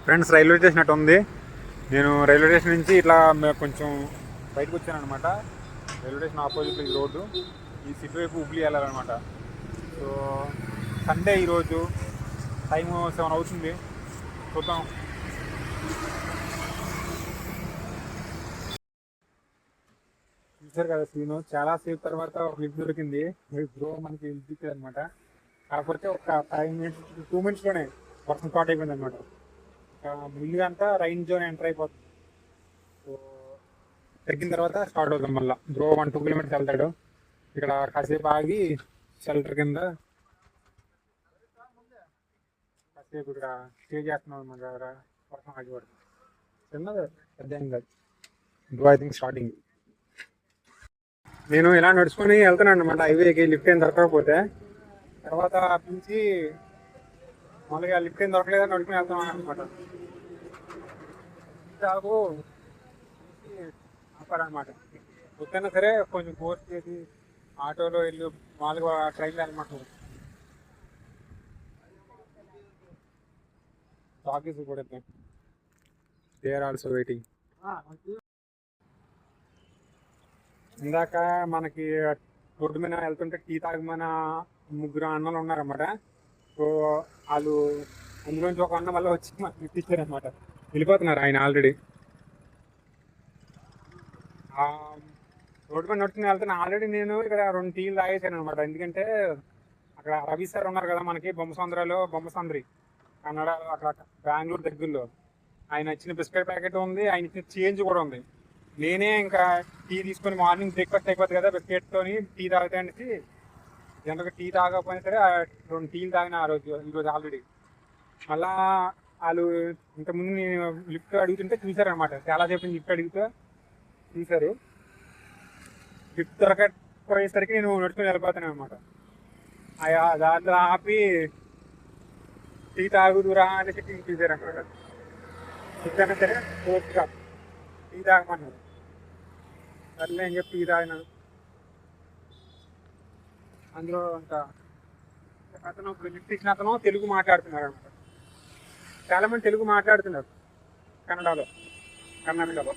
Friends, railway station అటు ఉంది. నేను రైల్వే స్టేషన్ నుంచి ఇట్లా కొంచెం బయటకు వచ్చాను అనమాట. రైల్వే స్టేషన్ ఆపోజిట్ ఈ రోడ్డు, ఈ సిటీ వైపు హుబ్లీ వెళ్ళాలన్నమాట. సో సండే ఈరోజు, టైం 7 అవుతుంది. చూద్దాం. చూసారు కదా సీను, చాలా సేపు తర్వాత ఒక లిఫ్ట్ దొరికింది. బ్రో మనకి లిఫ్ట్ అనమాట. కాకపోతే ఒక 5 మినిట్స్ 2 మినిట్స్లోనే వర్షం స్టార్ట్ అయిపోయింది అనమాట. ముందుగా అంతా రైన్ జోన్ ఎంటర్ అయిపోతుంది. సో తగ్గిన తర్వాత స్టార్ట్ అవుతాం మళ్ళీ. బ్రో 1-2 కిలోమీటర్స్ వెళ్తాడు. ఇక్కడ కాసేపు ఆగి షెల్టర్ కింద కాసేపు ఇక్కడ స్టే చేస్తున్నాం అనమాట. దగ్గర వర్షం ఆగిపడుతుంది. చిన్నది, పెద్ద ఏం కాదు. Bro I think starting. నేను ఇలా నడుచుకొని వెళ్తున్నాను అనమాట హైవేకి. లిఫ్ట్ ఏం దొరకకపోతే తర్వాత అటు నుంచి మామూలుగా లిఫ్ట్ ఏం దొరకలేదని నడుచుకుని వెళ్తాను అనమాట. తాగు ఆపారనమాట. వద్దన్నా సరే కొంచెం ఫోర్స్ చేసి ఆటోలో వెళ్ళి మామూలుగా ట్రైన్లో వెళ్ళమంటారు. టాకీస్ కూడా దే ఆర్ ఆల్సో వెయిటింగ్. ఇందాక మనకి రోడ్డు మీద వెళ్తుంటే టీ తాగమన్న 3 అన్నలు ఉన్నారన్నమాట. సో వాళ్ళు అందులోంచి ఒక అన్న వల్ల వచ్చి మాకు లిఫ్ట్ ఇచ్చారనమాట. వెళ్ళిపోతున్నారు ఆయన ఆల్రెడీ. రోడ్డు మీద నడుచుకుని వెళ్తున్నా. ఆల్రెడీ నేను ఇక్కడ 2 టీలు తాగేసాను అనమాట. ఎందుకంటే అక్కడ రవి సార్ ఉన్నారు కదా మనకి, బొమ్మసంద్రి కన్నడ, అక్కడ బెంగళూరు దగ్గరలో. ఆయన ఇచ్చిన బిస్కెట్ ప్యాకెట్ ఉంది, ఆయన ఇచ్చిన చేంజ్ కూడా ఉంది. నేనే ఇంకా టీ తీసుకొని మార్నింగ్ బ్రేక్ఫాస్ట్ అయిపోతుంది కదా బిస్కెట్తోని, టీ తాగుతా అనేసి జనరల్గా టీ తాగకపోయినా సరే 2 టీలు తాగిన ఆ రోజు ఈరోజు ఆల్రెడీ. మళ్ళా వాళ్ళు ఇంతకుముందు నేను లిఫ్ట్ అడుగుతుంటే చూసారనమాట. చాలాసేపు లిఫ్ట్ అడిగితే చూశారు. లిఫ్ట్ దొరకపోయేసరికి నేను నడుచుకొని వెళ్ళిపోతాను అనమాట. దాంట్లో ఆపి టీ తాగుదురా అనేసి టీ చూసారనమాట. ఇద్దరైనా సరే ఓపిక టీ తాగమన్నారు. సర్లే అని చెప్పి టీ తాగిన. అందులో ఇంకా అతను లిఫ్ట్ ఇచ్చిన అతను తెలుగు మాట్లాడుతున్నారు అనమాట. చాలా మంది తెలుగు మాట్లాడుతున్నారు కర్ణాటకలో.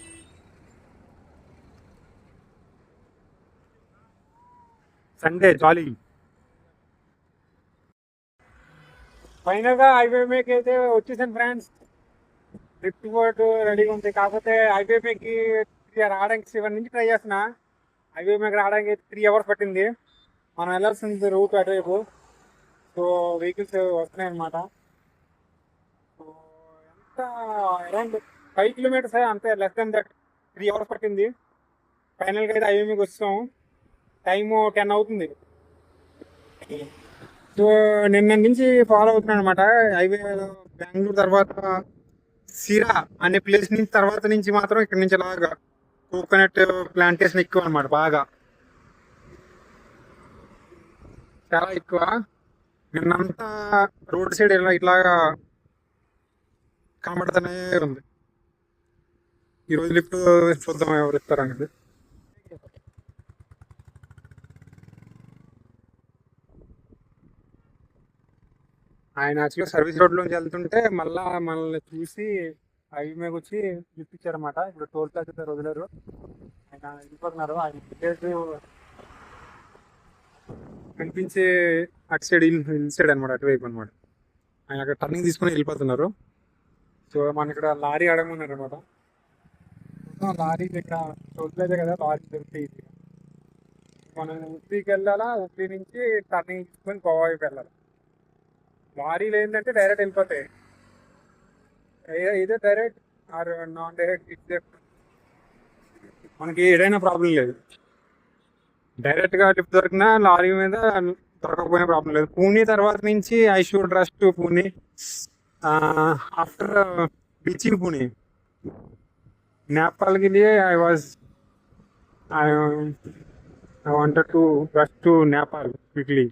సండే జాలీ. ఫైనల్గా హైవే మీదకి అయితే వచ్చేసాను ఫ్రెండ్స్. ట్రిప్ పోటు రెడీగా ఉంది. కాకపోతే హైవే మీదకి రావడానికి 7 నుంచి ట్రై చేస్తున్నా. హైవే మీద రావడానికి 3 అవర్స్ పట్టింది. మనం వెళ్ళాల్సింది రూట్ అటువైపు. సో వెహికల్స్ వస్తున్నాయి అనమాట. సో ఎంత అరౌండ్ 5 కిలోమీటర్స్, అంతే, లెస్ దెన్ దట్. 3 అవర్స్ పట్టింది. ఫైనల్గా అయితే హైవే మీకు వచ్చాం. టైము 10 అవుతుంది. సో నిన్న నుంచి ఫాలో అవుతున్నాను అనమాట హైవే. బెంగళూరు తర్వాత సిరా అనే ప్లేస్ నుంచి తర్వాత నుంచి మాత్రం ఇక్కడ నుంచి అలాగా కోకోనట్ ప్లాంటేషన్ ఎక్కువ అనమాట. బాగా చాలా ఎక్కువ. నిన్నంతా రోడ్ సైడ్ ఇట్లాగా కనబడుతూనే ఉంది. ఈరోజు లిఫ్ట్ చూద్దాం ఎవరు ఇస్తారనేది. ఆయన యాక్చువల్గా సర్వీస్ రోడ్లోంచి వెళ్తుంటే మళ్ళా మనల్ని చూసి హైవే మీద వచ్చి లిఫ్ట్ ఇచ్చారన్నమాట. ఇప్పుడు టోల్ ప్లాజా వదిలేరు. ఆయన వెళ్ళిపోతున్నారు. ఆయన కనిపించే అటు సైడ్ హిల్ సైడ్ అనమాట, అటువైపు అనమాట. ఆయన అక్కడ టర్నింగ్ తీసుకుని వెళ్ళిపోతున్నారు. సో మన ఇక్కడ లారీ అడగమన్నారు అనమాట. లారీ ఇక్కడ టోల్ ప్లాజా కదా, లారీ దొరుకుతాయి. మనం ఉప్పీకి వెళ్ళాలా, ఉప్పీ నుంచి టర్నింగ్ తీసుకొని గోవా వైపు వెళ్ళాలి. లారీలు ఏంటంటే డైరెక్ట్ వెళ్ళిపోతాయి. ఇదే డైరెక్ట్ ఆర్ నాన్ డైరెక్ట్, మనకి ఏదైనా ప్రాబ్లం లేదు. డైరెక్ట్గా లిఫ్ట్ దొరికినా లారీ మీద దొరకకపోయినా ప్రాబ్లం లేదు. పూణే తర్వాత నుంచి I should rush to Pune after reaching Pune. నేపాల్కి I was I wanted to rush to Nepal quickly,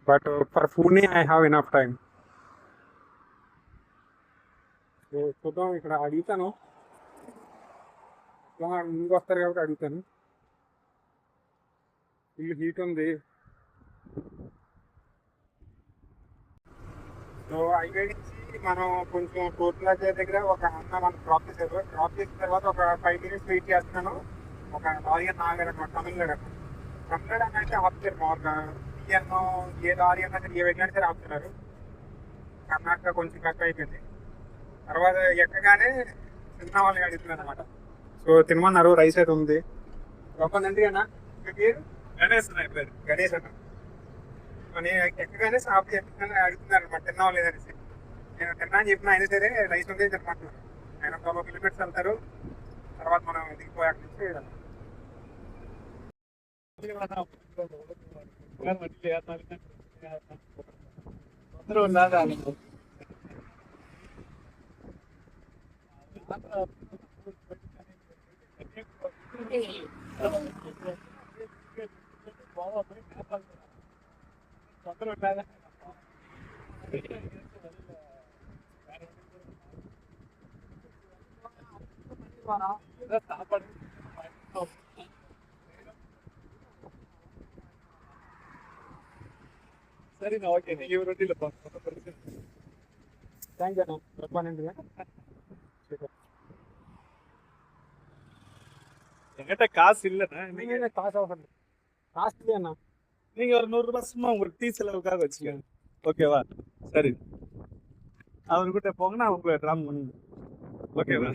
but for Pune I have enough time. So చూద్దాం. ఇక్కడ అడుగుతాను, ముందుకు వస్తారు కాబట్టి అడుగుతాను. ఫుల్ హీట్ ఉంది. సో హైవే నుంచి మనం కొంచెం టోల్ ప్లాజా దగ్గర ఒక అన్న మనం డ్రాప్ చేశారు. డ్రాప్ చేసిన తర్వాత ఒక 5 minutes వెయిట్ చేస్తున్నాను. ఒక లారీ అన్న ఆగారు అనమాట, తమిళనాడు అన్న. తమిళనాడు అన్న అయితే ఆపుతారు మామూలుగా. అన్న ఏ లారీ అన్నా సరే, ఏ వెహికల్ సరే ఆపుతున్నారు. కర్ణాటక కొంచెం కష్టం అయిపోయింది. తర్వాత ఎక్కగానే తిన్న వాళ్ళని అడుగుతున్నారు అనమాట. సో తినమన్నారు, రైస్ అయితే ఉంది. గొప్పనండి అన్న, మీ పేరు? గణేష్ నా పేరు. గణేష్ అన్న. నేను ఎక్కగానే షాప్ అడుగుతున్నారు అనమాట, తిన్నావా లేదనేసి. నేను తిన్నా అని చెప్పిన, అయినా సరే రైస్ ఉంది తినమంటున్నారు. ఆయన ఒక 1 kilometers వెళ్తారు. తర్వాత మనం దిగిపోయాక నుంచి అందరూ ఉన్నారా? సరే ఓకే, ఈ రొట్టెలు థ్యాంక్ యూ అన్న. గొప్పనండి. என்கிட்ட காசு இல்லைண்ணா. நீங்க காசு அவசரம் காசு இல்லையாண்ணா. நீங்க ஒரு 100 ரூபாய் சும்மா உங்களுக்கு டீ செலவுக்காக வச்சுக்கோங்க, ஓகேவா? சரி, அவர்கிட்ட போங்க, நான் உங்களை ட்ராப் பண்ணுங்க, ఓకేవా?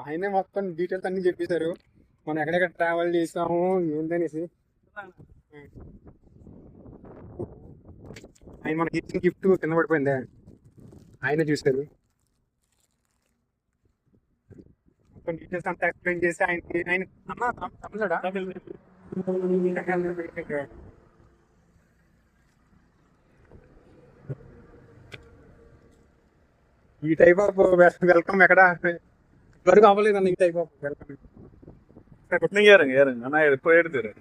ఆయనే మొత్తం డీటెయిల్స్ అన్ని చెప్పేశారు, మనం ఎక్కడెక్కడ ట్రావెల్ చేసాము ఏంటనేసి. ఆయన మనకి ఇచ్చిన గిఫ్ట్ కింద పడిపోయింది, ఆయన చూశారు. మొత్తం డీటెయిల్స్ అంతా ఎక్స్ప్లెయిన్ చేసి ఆయన తమిళనాడా? ఈ టైప్ ఆఫ్ వెల్కమ్ ఎక్కడ వరకు అవ్వలేదన్న, ఈ టైప్ ఆఫ్ వెల్కమ్. நீங்க ஏறுங்க ஏறுங்க, நான் இப்போ எடுத்துறேன்.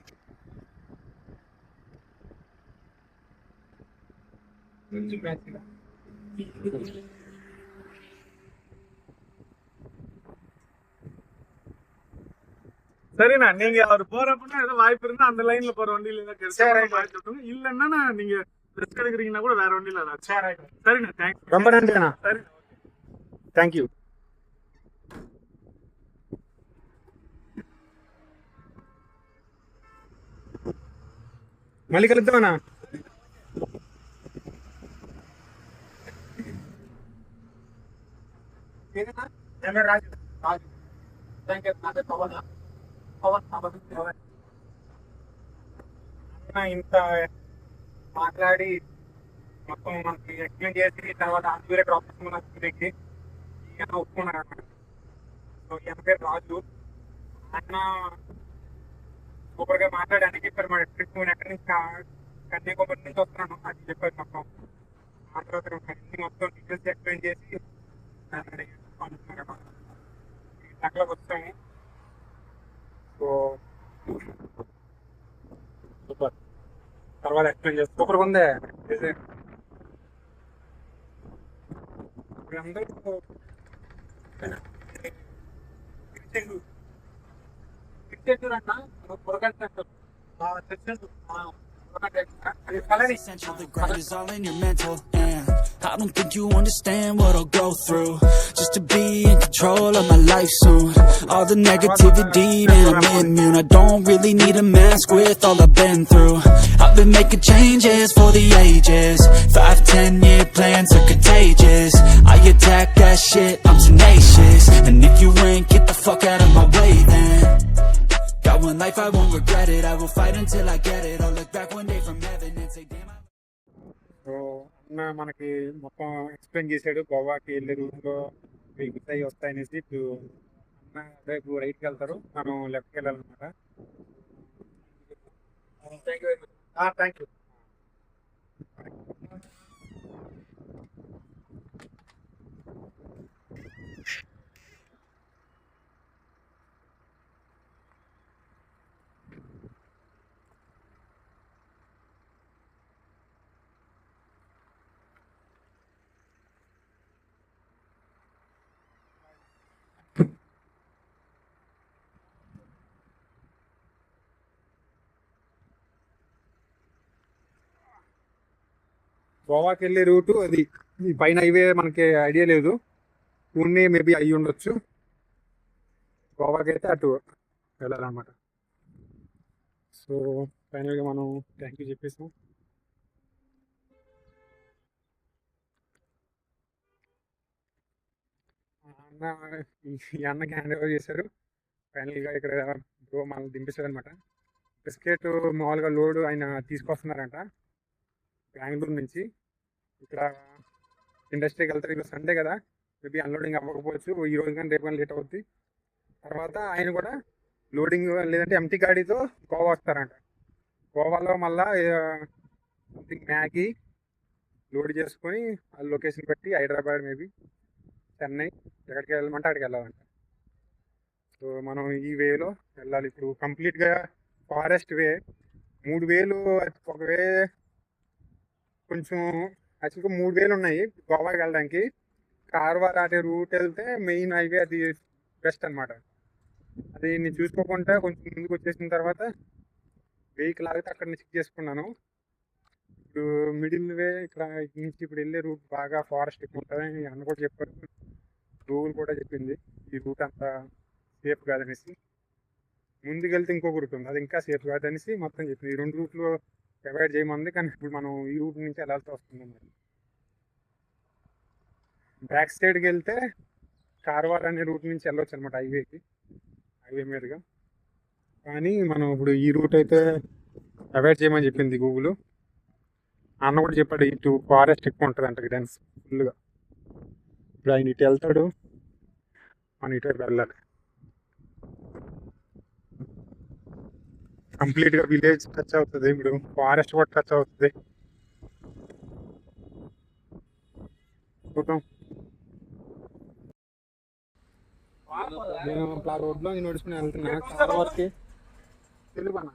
சரிண்ணா, நீங்க அவர் போறப்பன்னா ஏதோ வாய்ப்பு இருந்தா அந்த லைன்ல போற வண்டியில ஏதாவது கிடைச்சா இல்லைன்னா நீங்க ரெஸ்ட் எடுக்கிறீங்கன்னா கூட வேற வண்டியில ஏதாச்சும். சரிண்ணா, தேங்க்ஸ். ரொம்ப நன்றிண்ணா. சரி, థ్యాంక్ యూ. మళ్ళీ కలుద్దామన్నా. రాజు రాజు ఇంత మాట్లాడి మొత్తం మనకి ఎక్స్ప్లెయిన్ చేసి తర్వాత వేరే డ్రాప్ చేసుకున్న ఈయన ఒప్పుకున్నారు అన్నమాట. సో ఈయన పేరు రాజు. ఆయన సూపర్ గా మాట్లాడడానికి చెప్పారు మన ట్రిప్. నేను ఎక్కడి నుంచి కన్యాకుమారి నుంచి వస్తున్నాను అది చెప్పారు మొత్తం. ఆ తర్వాత మొత్తం డీటెయిల్స్ ఎక్స్ప్లెయిన్ చేసి అక్కడికి వచ్చాము. సో సూపర్, తర్వాత ఎక్స్ప్లెయిన్ చేసి సూపర్గా ఉంది. అందరూ essential, the grind is all in your mental, and I don't think you understand what I'll go through just to be in control of my life soon. All the negativity, man, I'm immune. I don't really need a mask with all I've been through. I've been making changes for the ages. 5-10 year plans are contagious. I attack that shit, I'm tenacious. And if you ain't, get the fuck out of my way then. Got one life, I won't regret it. I will fight until I get it. I'll look back one day from heaven and say damn. So అన్న మనకి మొత్తం explain చేశాడు. గోవాకి వెళ్ళే రూట్లో vehicles అవి వస్తాయనేసి. ఇప్పుడు అన్న రేపు రైట్కి వెళ్తారు, మనం లెఫ్ట్కి వెళ్ళాలన్నమాట. Thank you very much. Thank you. గోవాకి వెళ్ళే రూటు అది. ఈ పైన హైవే మనకి ఐడియా లేదు, పూణే మేబీ అయ్యి ఉండొచ్చు. గోవాకి అయితే అటు వెళ్ళాలన్నమాట. సో ఫైనల్గా మనం థ్యాంక్ యూ చెప్పేసాం. అన్న ఈ అన్నకి హ్యాండ్ ఓవర్ చేశారు. ఫైనల్గా ఇక్కడ బ్రో మనల్ని దింపేశారు అనమాట. బిస్కెట్ మామూలుగా లోడ్ ఆయన తీసుకొస్తున్నారంట బెంగళూరు నుంచి. ఇక్కడ ఇండస్ట్రీకి వెళ్తారు. ఇప్పుడు సండే కదా, మేబీ అన్లోడింగ్ అవ్వకపోవచ్చు, ఈ రోజు కానీ రేపు కానీ లేట్ అవుద్ది. తర్వాత ఆయన కూడా లోడింగ్ లేదంటే ఎంటీ గాడితో గోవా వస్తారంట. గోవాలో మళ్ళా సంథింగ్ మ్యాగీ లోడ్ చేసుకొని ఆ లొకేషన్ బట్టి హైదరాబాద్ మేబీ చెన్నై ఎక్కడికి వెళ్ళమంటే అక్కడికి వెళ్ళాలంట. సో మనం ఈ వేలో వెళ్ళాలి. ఇప్పుడు కంప్లీట్గా ఫారెస్ట్ వే 3 వేలు. ఒక వే కొంచెం యాక్చువల్గా 3 వేలు ఉన్నాయి గోవాకి వెళ్ళడానికి. కార్వార్ అటే రూట్ వెళ్తే మెయిన్ హైవే అది బెస్ట్ అనమాట. అది నేను చూసుకోకుండా కొంచెం ముందుకు వచ్చేసిన తర్వాత వెహికల్ ఆగితే అక్కడ చెక్ చేసుకున్నాను. ఇప్పుడు మిడిల్ వే ఇక్కడ నుంచి ఇప్పుడు వెళ్ళే రూట్ బాగా ఫారెస్ట్ ఎక్కువ ఉంటుంది అన్న కూడా చెప్పారు. గూగుల్ కూడా చెప్పింది ఈ రూట్ అంత సేఫ్ కాదనేసి. ముందుకెళ్తే ఇంకొక రూట్ ఉంది, అది ఇంకా సేఫ్ కాదనేసి మొత్తం చెప్పింది. ఈ 2 రూట్లు అవాయిడ్ చేయమంది, కానీ ఇప్పుడు మనం ఈ రూట్ నుంచి వెళ్ళాల్సి వస్తుంది. మరి బ్యాక్ సైడ్కి వెళ్తే కార్వార్ అనే రూట్ నుంచి వెళ్ళొచ్చు అనమాట హైవే మీదుగా. కానీ మనం ఇప్పుడు ఈ రూట్ అయితే అవాయిడ్ చేయమని చెప్పింది గూగుల్. అన్న కూడా చెప్పాడు ఇటు ఫారెస్ట్ ఎక్కువ ఉంటుంది అంట డెన్స్ ఫుల్గా. ఇప్పుడు ఆయన ఇటు వెళ్తాడు, మనం ఇటు వెళ్ళాలి. కంప్లీట్గా విలేజ్ టచ్ అవుతుంది, ఇప్పుడు ఫారెస్ట్ కూడా టచ్ అవుతుంది. చూద్దాం. నేను ఆ రోడ్లో నడుచుకుని వెళ్తున్నా కార్వార్కి. తెలుగు అన్న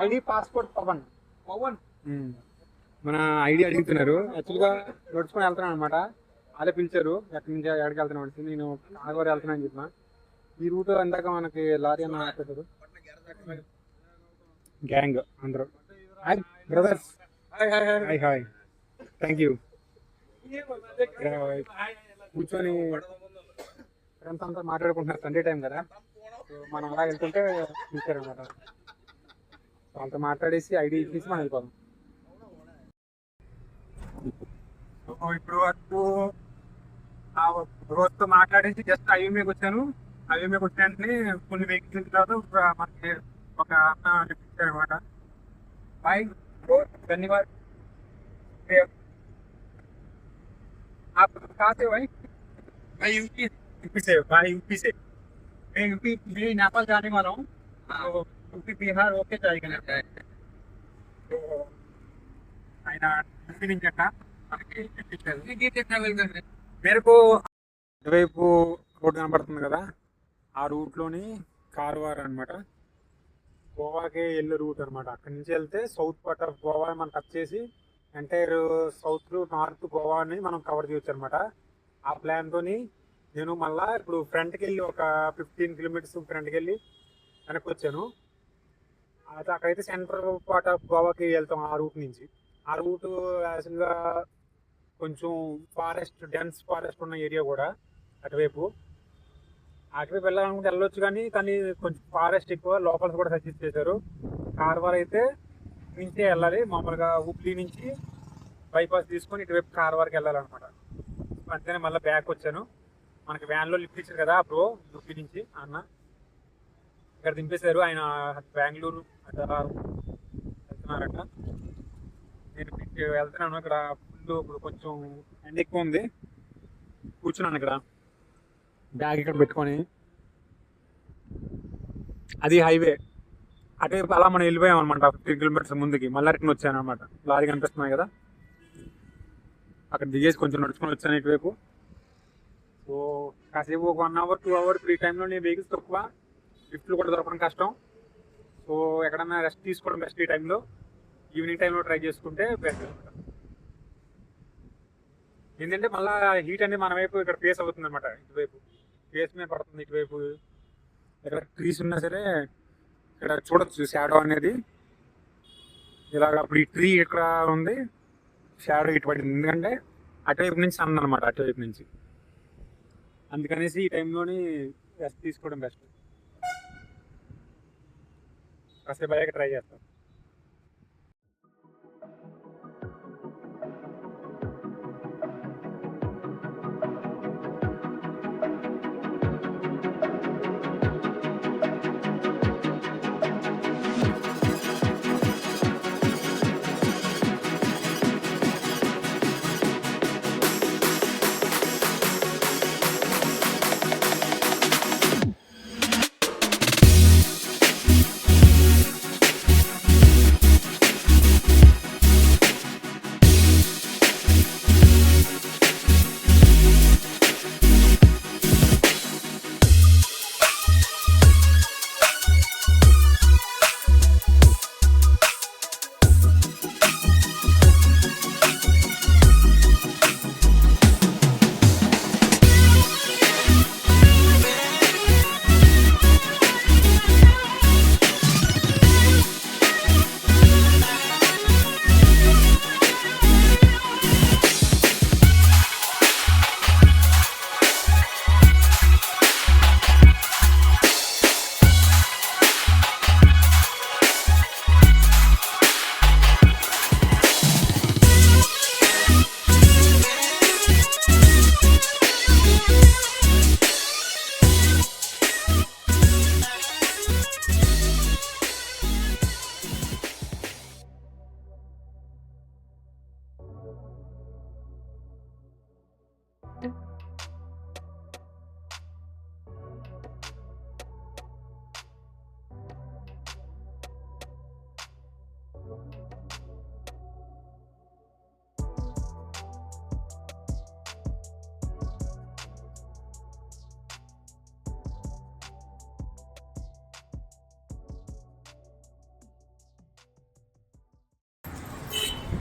ఐడి పాస్పోర్ట్ పవన్. మన ఐడి అడుగుతున్నారు. యాక్చువల్గా నడుచుకొని వెళ్తున్నాను అనమాట. అలా పిలిచారు ఎక్కడి నుంచి ఎక్కడికి వెళ్తున్నాం అంటే నేను కార్వార్ వెళ్తున్నాను అని చెప్పిన. ఈ రూట్ ఇందాక మనకి లారీ అన్న పెట్టారు, గ్యాంగ్ అందరూ. Hi brothers. Hi hi, thank you. కూర్చొని ఫ్రెండ్స్ అంతా మాట్లాడుకుంటున్నారు, సండే టైం కదా. సో మనం అలా వెళ్తుంటే పిలిచారనమాట. వాళ్ళతో మాట్లాడేసి ఐడి ఇచ్చేసి మనం వెళ్ళిపోదాం. ఇప్పుడు వరకు రోజుతో మాట్లాడేసి జస్ట్ హైవే మీదకి వచ్చాను. హైవే మీదకి వచ్చిన వెంటనే కొన్ని వెహికల్స్ తర్వాత మనకి ఒక అన్న ఇప్పించారు అనమాట. బాయ్ ధన్యవాद. आप कहाँ से हो भाई? मैं यूपी से भाई, यूपी से। मैं यूपी नेपाल जाने वाला हूँ, तो यूपी बिहार होके जाएगा. तो ఆయన యూపీ నుంచి అట్లా మేరకు ఇటువైపు రోడ్డు కనబడుతుంది కదా, ఆ రూట్లోని కార్వార్ అనమాట. గోవాకి వెళ్ళే రూట్ అనమాట. అక్కడి నుంచి వెళ్తే సౌత్ పార్ట్ ఆఫ్ గోవా మనం టచ్ చేసి ఎంటైర్ సౌత్ నార్త్ గోవాని మనం కవర్ చేయొచ్చు అనమాట. ఆ ప్లాన్తో నేను మళ్ళీ ఇప్పుడు ఫ్రంట్కి వెళ్ళి ఒక 15 కిలోమీటర్స్ ఫ్రంట్కి వెళ్ళి వెనక్కి వచ్చాను. అయితే అక్కడైతే సెంట్రల్ పార్ట్ ఆఫ్ గోవాకి వెళ్తాం ఆ రూట్ నుంచి. ఆ రూట్ యాక్చువల్గా కొంచెం ఫారెస్ట్, డెన్స్ ఫారెస్ట్ ఉన్న ఏరియా కూడా అటువైపు వెళ్ళాలనుకుంటే వెళ్ళొచ్చు, కానీ కొంచెం ఫారెస్ట్ ఎక్కువ, లోపల కూడా సజెస్ట్ చేశారు. కార్వార్ అయితే నుంచే వెళ్ళాలి, మామూలుగా హుబ్లీ నుంచి బైపాస్ తీసుకొని ఇటువైపు కార్వార్కి వెళ్ళాలన్నమాట. అంతేనే మళ్ళీ బ్యాక్ వచ్చాను. మనకి వ్యాన్లో లిఫ్ట్ ఇచ్చారు కదా బ్రో హుబ్లీ నుంచి అన్న, ఇక్కడ దింపేశారు. ఆయన బెంగళూరు వెళ్తున్నారట. నేను వెళ్తున్నాను. ఇక్కడ ఫుల్ ఇప్పుడు కొంచెం ఎండ ఎక్కువ ఉంది. కూర్చున్నాను ఇక్కడ బ్యాగ్ ఇక్కడ పెట్టుకొని. అది హైవే అటువైపు అలా మనం వెళ్ళిపోయాం అనమాట. 15 కిలోమీటర్స్ ముందుకి మళ్ళీ రిటర్న్ వచ్చాను అనమాట. లారీ కనిపిస్తున్నాయి కదా, అక్కడ దిగేసి కొంచెం నడుచుకొని వచ్చాను ఇటువైపు. సో కాసేపు ఒక 1 అవర్ 2 అవర్ ఫ్రీ టైంలో వెహికల్స్ తక్కువ, లిఫ్ట్లు కూడా దొరకడం కష్టం. సో ఎక్కడన్నా రెస్ట్ తీసుకోవడం బెస్ట్. ఈ టైంలో ఈవినింగ్ టైంలో ట్రై చేసుకుంటే బెస్ట్ అనమాట. ఏంటంటే మళ్ళీ హీట్ అనేది మన వైపు ఇక్కడ ఫేస్ అవుతుంది అనమాట. ఇటువైపు ఫేస్ మీద పడుతుంది. ఇటువైపు ఎక్కడ ట్రీస్ ఉన్నా సరే ఇక్కడ చూడొచ్చు షాడో అనేది. ఇలాగ అప్పుడు ఈ ట్రీ ఇక్కడ ఉంది, షాడో ఇటు పడింది, ఎందుకంటే అటువైపు నుంచి సన్ అనమాట, అటువైపు నుంచి. అందుకనేసి ఈ టైంలోని రెస్ట్ తీసుకోవడం బెస్ట్. కాసేపు అయ్యాక ట్రై చేస్తాం.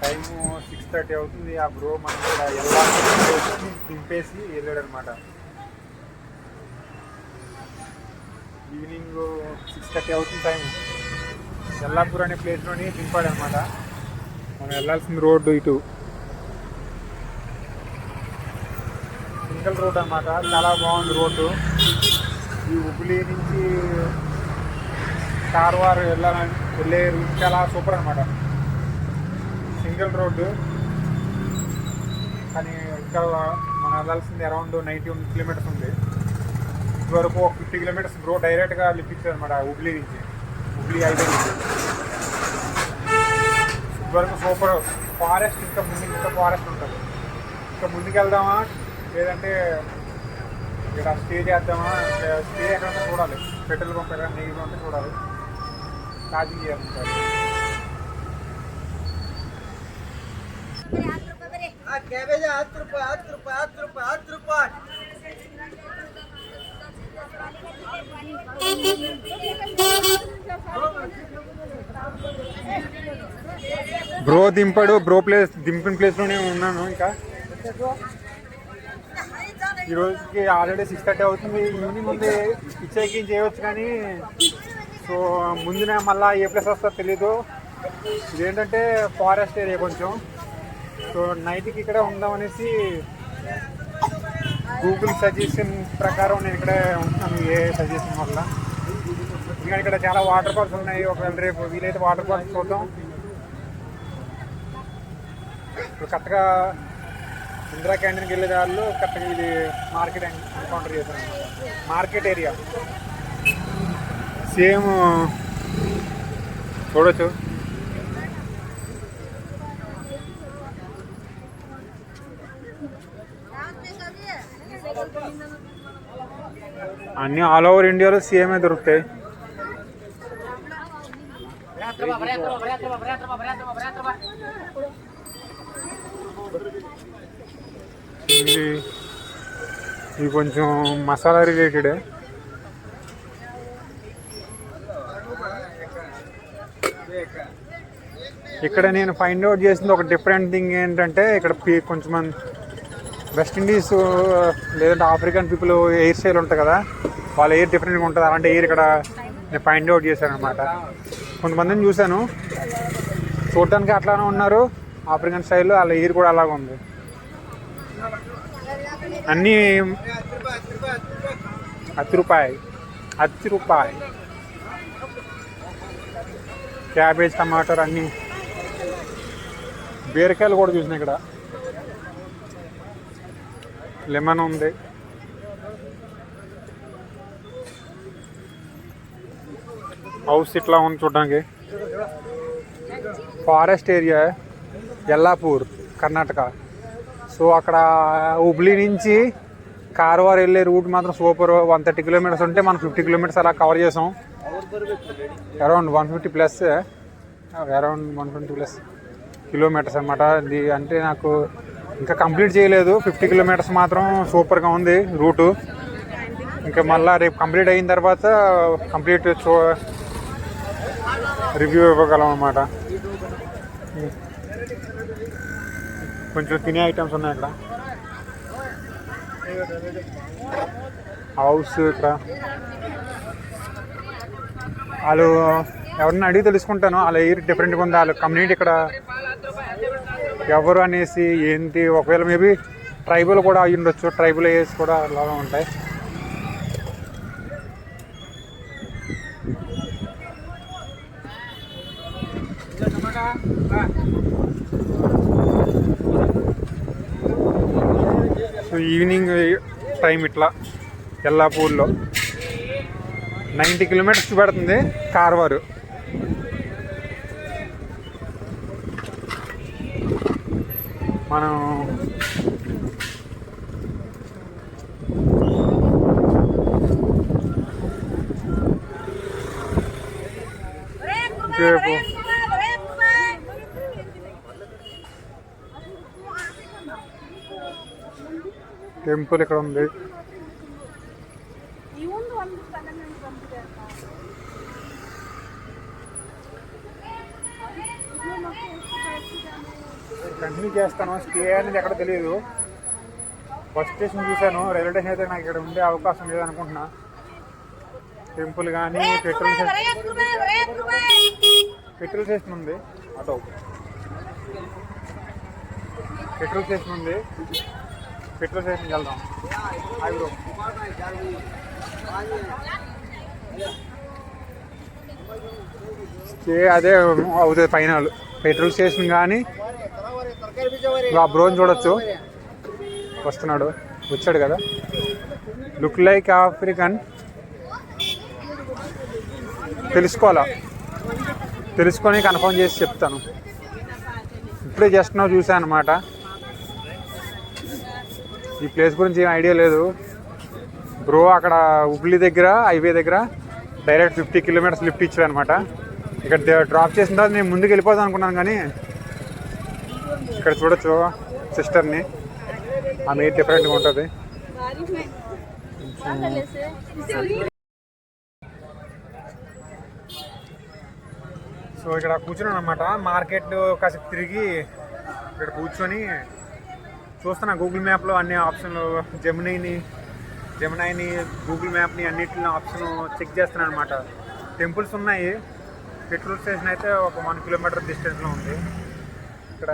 టైము 6:30 అవుతుంది. ఆ బ్రో మనం ఇక్కడ వెళ్ళాలి దింపేసి వెళ్ళాడు అనమాట. ఈవినింగ్ 6:30 అవుతుంది టైం. ఎల్లాపూర్ అనే ప్లేస్లోని దింపాడు అనమాట. మనం వెళ్ళాల్సిన రోడ్డు ఇటు సింగిల్ రోడ్ అనమాట. చాలా బాగుంది రోడ్డు. ఈ హుబ్లీ నుంచి కార్వార్ వెళ్ళే రూట్ చాలా సూపర్ అనమాట. సింగిల్ రోడ్డు, కానీ ఇంకా మనం వెళ్ళాల్సింది అరౌండ్ 91 కిలోమీటర్స్ ఉంది. ఇదివరకు ఒక 50 కిలోమీటర్స్ బ్రో డైరెక్ట్గా లిప్పించారు అనమాట హుబ్లీ నుంచి, హుబ్లీ హైవే నుంచి. ఇదివరకు సూపర్ ఫారెస్ట్, ఇంకా ఫారెస్ట్ ఉంటుంది. ఇంకా ముందుకు వెళ్దామా లేదంటే ఇక్కడ స్టే చేద్దామా? స్టే ఎక్కడంటే చూడాలి, పెట్రోల్ పంప్ ఎక్కడ నీళ్ళు ఉంటే చూడాలి, ఛార్జింగ్ చేయాలి. బ్రో దింపాడు, దింపిన ప్లేస్లోనే ఉన్నాను. ఇంకా ఈ రోజుకి ఆల్రెడీ 6:30 అవుతుంది. ఈవినింగ్ ముందే చెకింగ్ చేయవచ్చు, కానీ సో ముందునే మళ్ళీ ఏ ప్లేస్ వస్తుందో తెలీదు. ఇదేంటంటే ఫారెస్ట్ ఏరియా కొంచెం. సో నైట్కి ఇక్కడ ఉందామనేసి గూగుల్ సజెషన్ ప్రకారం నేను ఇక్కడే ఉంటున్నాను, ఏ సజెషన్ వల్ల. ఎందుకంటే ఇక్కడ చాలా వాటర్ ఫాల్స్ ఉన్నాయి. ఒకవేళ రేపు వీలైతే వాటర్ ఫాల్స్ చూద్దాం. ఇప్పుడు కరెక్ట్గా ఇందిరా క్యాంటీన్కి వెళ్ళే దారిలో కరెక్ట్గా ఇది మార్కెట్ ఎన్కౌంటర్ చేశాను. మార్కెట్ ఏరియా సేమ్ చూడొచ్చు. అన్నీ ఆల్ ఓవర్ ఇండియాలో సేమే దొరుకుతాయి. ఇది కొంచెం మసాలా రిలేటెడ్. ఇక్కడ నేను ఫైండ్ అవుట్ చేసింది ఒక డిఫరెంట్ థింగ్ ఏంటంటే, ఇక్కడ కొంచెం మంది వెస్ట్ ఇండీస్ లేదంటే ఆఫ్రికన్ పీపుల్ ఎయిర్ స్టైల్ ఉంటుంది కదా, వాళ్ళ ఎయిర్ డిఫరెంట్గా ఉంటుంది. అలాంటి ఎయిర్ ఇక్కడ నేను ఫైండ్ అవుట్ చేశాను అనమాట. కొంతమందిని చూశాను, చూడడానికి అట్లానే ఉన్నారు, ఆఫ్రికన్ స్టైల్లో. వాళ్ళ ఎయిర్ కూడా అలాగ ఉంది. అన్నీ రూపాయి క్యాబేజ్, టమాటాలు అన్నీ. బీరకాయలు కూడా చూసిన ఇక్కడ. లెమన్ ఉంది. హౌస్ ఇట్లా ఉంది చూడడానికి. Forest area, Yellapur, Karnataka. So అక్కడ హుబ్లీ నుంచి కారవార్ వెళ్ళే రూట్ మాత్రం సూపర్. 130 కిలోమీటర్స్ ఉంటే మనం 50 కిలోమీటర్స్ అలా కవర్ చేసాం. అరౌండ్ 150 ప్లస్ కిలోమీటర్స్ అనమాట. ఇది అంటే నాకు ఇంకా కంప్లీట్ చేయలేదు. 50 కిలోమీటర్స్ మాత్రం సూపర్గా ఉంది రూటు. ఇంకా మళ్ళీ రేపు కంప్లీట్ అయిన తర్వాత కంప్లీట్ రివ్యూ ఇవ్వగలం అన్నమాట. కొంచెం తినే ఐటమ్స్ ఉన్నాయి ఇక్కడ. హౌస్ ఇక్కడ. వాళ్ళు ఎవరన్నా అడిగి తెలుసుకుంటాను వాళ్ళ ఎయిర్ డిఫరెంట్గా ఉంది, వాళ్ళ కమ్యూనిటీ ఇక్కడ ఎవరు అనేసి ఏంటి. ఒకవేళ మేబీ ట్రైబల్ కూడా అయ్యి ఉండొచ్చు. ట్రైబల్ ఏరియాస్ కూడా అలాగా ఉంటాయి. సో ఈవినింగ్ టైం ఇట్లా యల్లాపూర్లో 90 కిలోమీటర్స్ పడుతుంది కార్వారు. మనం టెంపుల్ ఇక్కడ ఉంది. కంటిన్యూ చేస్తాను. స్టే అనేది ఎక్కడ తెలియదు. ఫస్ట్ స్టేషన్ చూశాను, రైల్వే స్టేషన్ అయితే నాకు ఇక్కడ ఉండే అవకాశం లేదనుకుంటున్నా. టెంపుల్ కానీ పెట్రోల్ స్టేషన్ ఉంది. ఆటో పెట్రోల్ స్టేషన్ ఉంది. పెట్రోల్ స్టేషన్కి వెళ్దాం. స్టే అదే అవుతుంది పైన. పెట్రోల్ స్టేషన్ కానీ ఆ బ్రోని చూడొచ్చు. వస్తున్నాడు, వచ్చాడు కదా. Look like African. తెలుసుకొని కన్ఫర్మ్ చేసి చెప్తాను. ఇప్పుడే జస్ట్ నో చూసాను అనమాట. ఈ ప్లేస్ గురించి ఏం ఐడియా లేదు. బ్రో అక్కడ హుబ్లీ దగ్గర హైవే దగ్గర డైరెక్ట్ 50 కిలోమీటర్స్ లిఫ్ట్ ఇచ్చాడు అనమాట. ఇక్కడ డ్రాప్ చేసిన తర్వాత నేను ముందుకు వెళ్ళిపోదాం అనుకున్నాను, కానీ ఇక్కడ చూడొచ్చు సిస్టర్ని. ఆమె డిఫరెంట్గా ఉంటుంది. సో ఇక్కడ కూర్చున్నాను అనమాట. మార్కెట్ కాసేపు తిరిగి ఇక్కడ కూర్చొని చూస్తున్నా గూగుల్ మ్యాప్లో అన్ని ఆప్షన్లు. జెమినైని గూగుల్ మ్యాప్ని అన్నిటిని ఆప్షన్ చెక్ చేస్తున్నాను అనమాట. టెంపుల్స్ ఉన్నాయి. పెట్రోల్ స్టేషన్ అయితే ఒక 1 కిలోమీటర్ డిస్టెన్స్లో ఉంది. ఇక్కడ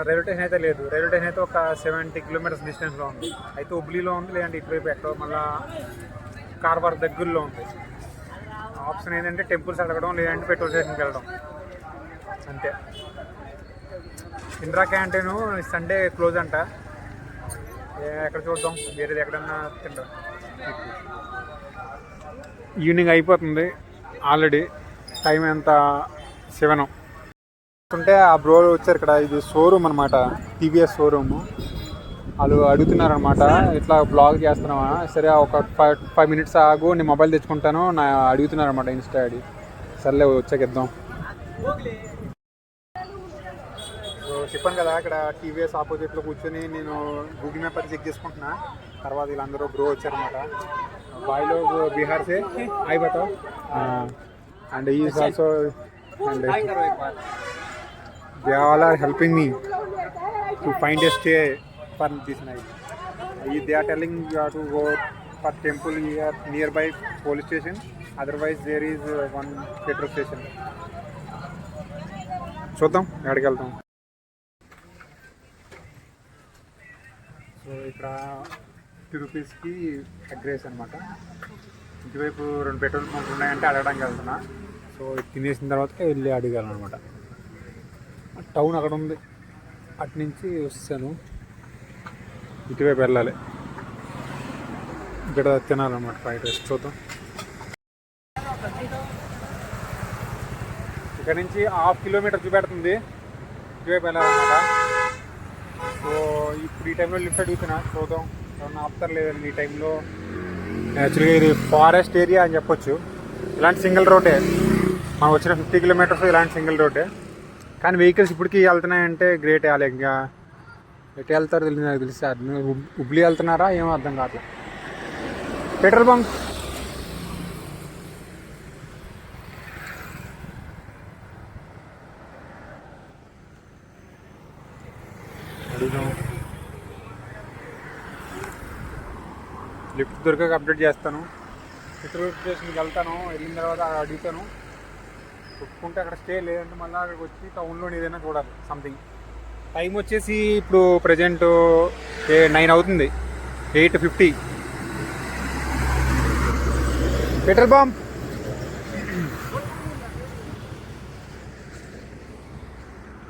రైల్వే స్టేషన్ అయితే లేదు. రైల్వే స్టేషన్ అయితే ఒక 70 కిలోమీటర్స్ డిస్టెన్స్లో ఉంది. అయితే హుబ్లీలో ఉంది, లేదంటే ఇటువైపు ఎక్కడో మళ్ళీ కార్వార్ దగ్గరలో ఉంది. ఆప్షన్ ఏంటంటే టెంపుల్స్ అడగడం, లేదంటే పెట్రోల్ స్టేషన్కి వెళ్ళడం, అంతే. ఇంద్రా క్యాంటీన్ సండే క్లోజ్ అంట. ఎక్కడ చూద్దాం, వేరేది ఎక్కడన్నా తింటాం. ఈవినింగ్ అయిపోతుంది ఆల్రెడీ. టైం ఎంత 7 ఉంటే ఆ బ్రో వచ్చారు ఇక్కడ. ఇది షోరూమ్ అనమాట, టీవీఎస్ షోరూమ్. వాళ్ళు అడుగుతున్నారనమాట, ఇట్లా బ్లాగ్ చేస్తున్నావా? సరే ఒక 5 మినిట్స్ ఆగు, నేను మొబైల్ తెచ్చుకుంటాను నా అడుగుతున్నారనమాట ఇన్స్టా ఐడి. సర్లే వచ్చాకిద్దాం. చెప్పాను కదా, ఇక్కడ టీవీఎస్ ఆపోజిట్లో కూర్చొని నేను గూగుల్ మ్యాప్ అది చెక్ చేసుకుంటున్నా. తర్వాత వీళ్ళందరూ బ్రో వచ్చారనమాట. బాయ్లో బీహార్ సే హాయ్ బతావ్. And is also and they all are helping me to find a stay for this night. They are telling you have to go for temple near by police station. Otherwise there is 1 petrol station. చూద్దాం ఎక్కడికి వెళ్తాం. So ఇక్కడ ₹50కి egg rice అనమాట. ఇటువైపు 2 petrol పంపులు ఉన్నాయంటే అడగడానికి వెళ్తున్నా. సో ఇది తినేసిన తర్వాత వెళ్ళి అడిగాను అనమాట. టౌన్ అక్కడ ఉంది, అటు నుంచి వస్తాను, ఇటువైపు వెళ్ళాలి, ఇక్కడ తినాలన్నమాట ఫ్రైడ్ రైస్. చూద్దాం. ఇక్కడ నుంచి 1/2 కిలోమీటర్ చూపెడుతుంది, ఇటువైపు వెళ్ళాలన్నమాట. సో ఇప్పుడు ఈ టైంలో లిఫ్ట్ అడుగుతున్నా, చూద్దాం ఏమన్నా ఆపుతారు లేదండి ఈ టైంలో. యాక్చువల్గా ఇది ఫారెస్ట్ ఏరియా అని చెప్పొచ్చు. ఇలాంటి సింగిల్ రోడ్డే మనం వచ్చిన 50 కిలోమీటర్స్ ఇలాంటి సింగిల్ రోడ్డే. కానీ వెహికల్స్ ఇప్పటికీ వెళ్తున్నాయంటే గ్రేట్. వాళ్ళు ఇంకా ఎటు వెళ్తారో తెలియదు, నాకు తెలిసి హుబ్లీ వెళ్తున్నారా ఏమో అర్థం కావట్లేదు. పెట్రోల్ బంక్ అడుగుదాం. లిఫ్ట్ దొరికాక అప్డేట్ చేస్తాను. పెట్రోల్ స్టేషన్కి వెళ్తాను, వెళ్ళిన తర్వాత అడుగుతాను. ఒప్పుకుంటే అక్కడ స్టే, లేదంటే మళ్ళీ అక్కడికి వచ్చి టౌన్లో ఏదైనా చూడాలి సంథింగ్. టైం వచ్చేసి ఇప్పుడు ప్రజెంట్ 9 అవుతుంది, 8:50. పెట్రోల్ పంప్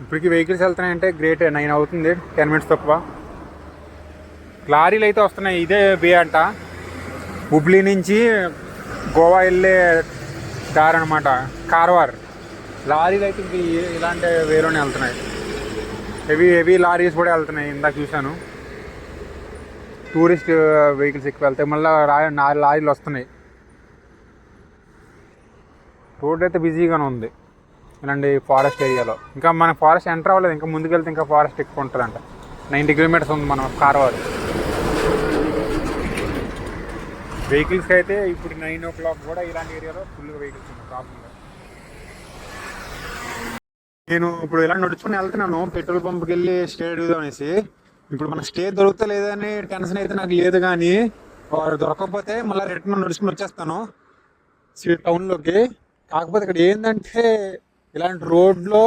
ఇప్పటికి వెహికల్స్ వెళ్తున్నాయంటే గ్రేట్. 9 అవుతుంది, 10 మినిట్స్ తక్కువ. లారీలు అయితే వస్తున్నాయి. ఇదే బే అంట, హుబ్లీ నుంచి గోవా వెళ్ళే దారి అనమాట, కార్వార్. లారీలు అయితే ఇంక ఇలాంటి వేలోనే వెళ్తున్నాయి. హెవీ లారీస్ కూడా వెళ్తున్నాయి. ఇందాక చూశాను, టూరిస్ట్ వెహికల్స్ ఎక్కువ వెళ్తాయి. మళ్ళీ 4 లారీలు వస్తున్నాయి. రోడ్ అయితే బిజీగానే ఉంది ఇలాంటి ఫారెస్ట్ ఏరియాలో. ఇంకా మన ఫారెస్ట్ ఎంటర్ అవ్వలేదు, ఇంకా ముందుకెళ్తే ఇంకా ఫారెస్ట్ ఎక్కువ ఉంటుందంట. 90 కిలోమీటర్స్ ఉంది మన కార్వార్. వెహికల్స్కి అయితే ఇప్పుడు 9 o'clock కూడా ఇలాంటి ఏరియాలో ఫుల్గా వెహికల్స్ ఉన్నాయి ప్రాబ్లంగా. నేను ఇప్పుడు ఇలా నడుచుకుని వెళ్తున్నాను పెట్రోల్ పంప్కి వెళ్ళి స్టే అడుగుదాం అనేసి. ఇప్పుడు మనకు స్టే దొరుకుతా లేదని టెన్షన్ అయితే నాకు లేదు, కానీ వారు దొరకకపోతే మళ్ళీ రిటర్న్ నడుచుకుని వచ్చేస్తాను టౌన్లోకి. కాకపోతే ఇక్కడ ఏంటంటే ఇలాంటి రోడ్లో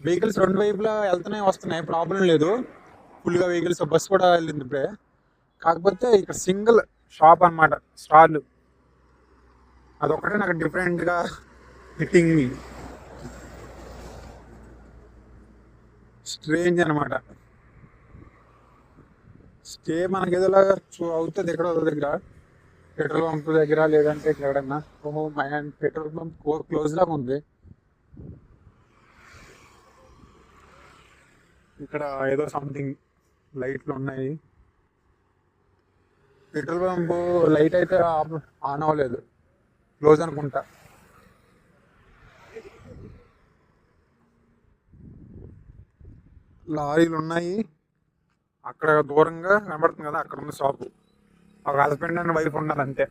వెహికల్స్ 2 వైపులా వెళ్తున్నాయి వస్తున్నాయి, ప్రాబ్లం లేదు. ఫుల్గా వెహికల్స్, బస్సు కూడా వెళ్ళింది ఇప్పుడే. కాకపోతే ఇక్కడ సింగిల్ షాప్ అనమాట, స్టార్లు. అదొక్కటే నాకు డిఫరెంట్గా హిట్టింగ్ మీ, స్ట్రేంజ్ అనమాట. స్టే మనకి ఏదోలాగా అవుతుంది ఎక్కడో దగ్గర, పెట్రోల్ పంప్ దగ్గర, లేదంటే ఎక్కడన్నా. ఓహో మైండ్, పెట్రోల్ పంప్ క్లోజ్ లాగా ఉంది. ఇక్కడ ఏదో సంథింగ్ లైట్లు ఉన్నాయి. పెట్రోల్ పంప్ లైట్ అయితే ఆన్ అవ్వలేదు, క్లోజ్ అనుకుంటా. లారీలు ఉన్నాయి. అక్కడ దూరంగా కనబడుతుంది కదా, అక్కడ ఉన్న షాపు. ఒక హస్బెండ్ అండ్ వైఫ్ ఉన్నారు అంతే.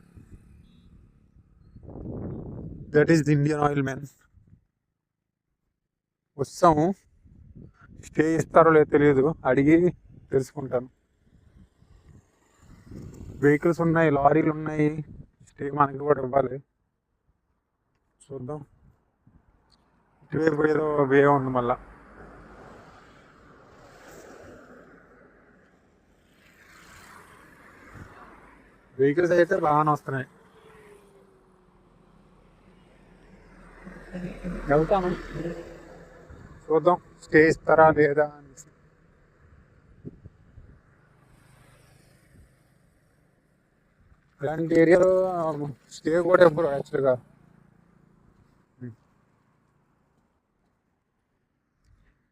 That is the Indian oil man. వస్తాము, స్టే ఇస్తారో లేదో తెలియదు, అడిగి తెలుసుకుంటాను. వెహికల్స్ ఉన్నాయి, లారీలు ఉన్నాయి, స్టే మనకి కూడా ఇవ్వాలి. చూద్దాం. ఇటువైపు ఏదో వే ఉంది మళ్ళా. వెహికల్స్ అయితే బాగానే వస్తున్నాయి. వెళ్తాను, చూద్దాం స్టే ఇస్తారా లేదా అనేసి. ఇలాంటి ఏరియాలో స్టే కూడా ఇవ్వరు యాక్చువల్గా.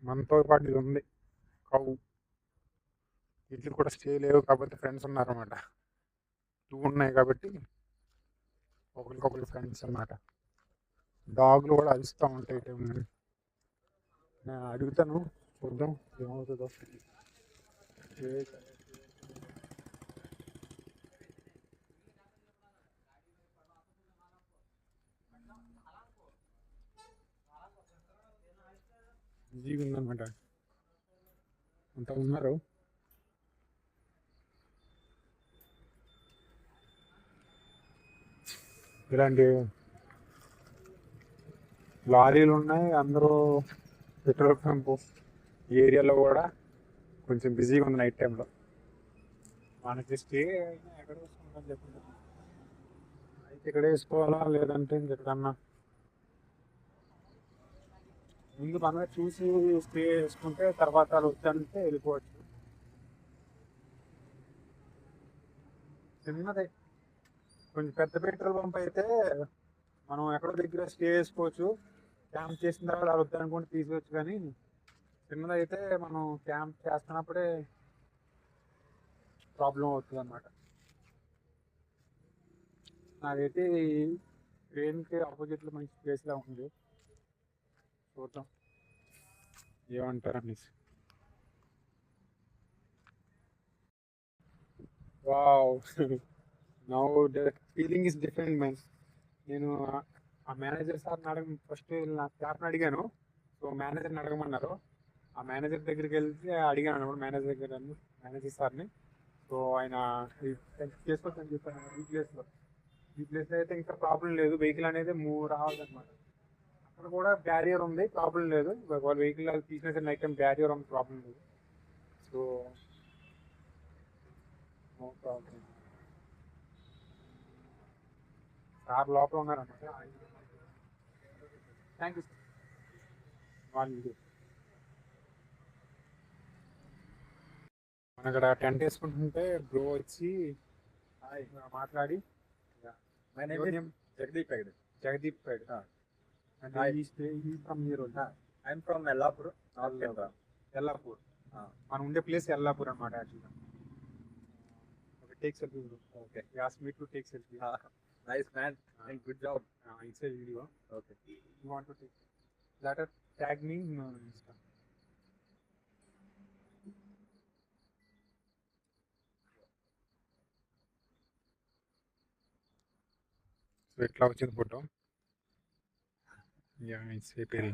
మనతో పాటు ఇది ఉంది కవు, ఇట్లు కూడా స్టే లేవు. కాబట్టి ఫ్రెండ్స్ ఉన్నారన్నమాట, 2 ఉన్నాయి కాబట్టి ఒకరికొకరు ఫ్రెండ్స్ అన్నమాట. డాగ్లు కూడా అరుస్తూ ఉంటాయి టైంలో. నేను అడుగుతాను, చూద్దాం ఏమవుతుందో. బిజీగా ఉందన్నమాట, అంత ఉన్నారు. ఇలాంటి లారీలు ఉన్నాయి, అందరూ పెట్రోల్ పంపు ఏరియాలో కూడా కొంచెం బిజీగా ఉంది నైట్ టైంలో. మనకి స్టే అయినా ఎక్కడ వేసుకుంటాం చెప్పండి. అయితే ఇక్కడ వేసుకోవాలా లేదంటే ఇంకెక్కడన్నా ముందు మనమే చూసి స్టే వేసుకుంటే తర్వాత వద్దంటే వెళ్ళిపోవచ్చు. చిన్నదే కొంచెం పెద్ద పెట్రోల్ పంప్ అయితే మనం ఎక్కడో దగ్గర స్టే వేసుకోవచ్చు. క్యాంప్ చేసిన తర్వాత అలా వద్దనుకుంటే తీసుకోవచ్చు. కానీ చిన్నదైతే మనం క్యాంప్ చేస్తున్నప్పుడే ప్రాబ్లం అవుతుంది అన్నమాట. నాకైతే ఈ ట్రైన్కి ఆపోజిట్లో మంచి ప్లేస్లా ఉంది. చూద్దాం ఏమంటారు అనేసి. Wow now the feeling is different man. నేను ఆ మేనేజర్ సార్ని ఫస్ట్ నా స్టాఫ్ని అడిగాను. సో మేనేజర్ని అడగమన్నారు. ఆ మేనేజర్ దగ్గరికి వెళ్తే అడిగాను అన్నమాట మేనేజర్ సార్ని. సో ఆయన చేసుకోవచ్చని చెప్పాను. ఈ ప్లేస్లో అయితే ఇంకా ప్రాబ్లం లేదు. వెహికల్ అనేది రావాలన్నమాట. అక్కడ కూడా బ్యారియర్ ఉంది, ప్రాబ్లం లేదు. వాళ్ళ వెహికల్ తీసిన సరే నైట్ టైం బ్యారియర్ ఉంది, ప్రాబ్లం లేదు. So no problem. సార్ లోపల ఉన్నారన్నమాట. Thank you sir. వాళ్ళు మన ఇక్కడ టెంట్ వేసుకుంటుంటే బ్రో వచ్చి మాట్లాడి My name is Jagdeep Pegde. Jagdeep Paide from మీరు I'm from Yellapur, North Kerala. Yellapur. మనం ఉండే ప్లేస్ ఎల్లాపూర్ అనమాట. యాక్చువల్గా take selfie. Okay as me to take selfie. Nice man and good job. It's a video. Okay. You want to take later tag me Insta. So ఇట్లా వచ్చింది ఫోటో. Yeah it's very.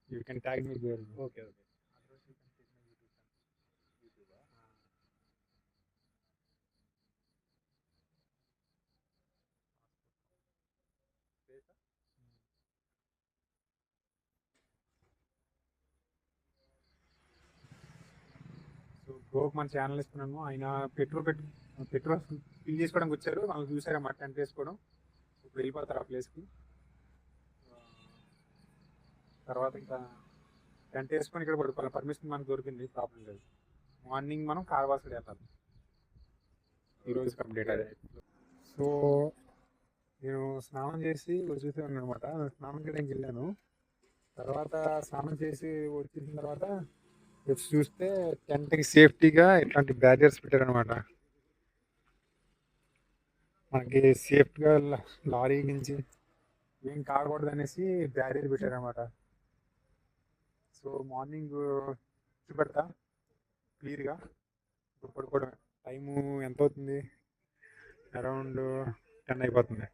You can tag me there. Okay. So బ్రోక్ మన channel ఇస్తున్నాను. ఆయన petrol fill చేసుకోవడానికి వచ్చారు. వాళ్ళు చూసారన్నమాట టెంట్ వేసుకోవడం. ఇప్పుడు వెళ్ళిపోతారు ఆ ప్లేస్కి. తర్వాత ఇంకా టెంట్ వేసుకొని ఇక్కడ పడుకోవాలి. పర్మిషన్ మనకు దొరికింది, ప్రాబ్లం లేదు. మార్నింగ్ మనం కార్వాసడి వెళ్ళాలి. ఈరోజు కంప్లీట్ అదే. సో నేను స్నానం చేసి వచ్చేసాను అనమాట. స్నానం చేయడానికి వెళ్ళాను. తర్వాత స్నానం చేసి వచ్చేసిన తర్వాత వచ్చి చూస్తే టెంట్కి సేఫ్టీగా ఇట్లాంటి బ్యారియర్స్ పెట్టారనమాట. మనకి సేఫ్గా లారీ నుంచి ఏం కాకూడదు అనేసి బ్యారియర్ పెట్టారనమాట. సో మార్నింగ్ చూపెడతా క్లియర్గా. ఇప్పుడు పడుకోవడమే. టైము ఎంత అవుతుంది? అరౌండ్ 10 అయిపోతుంది.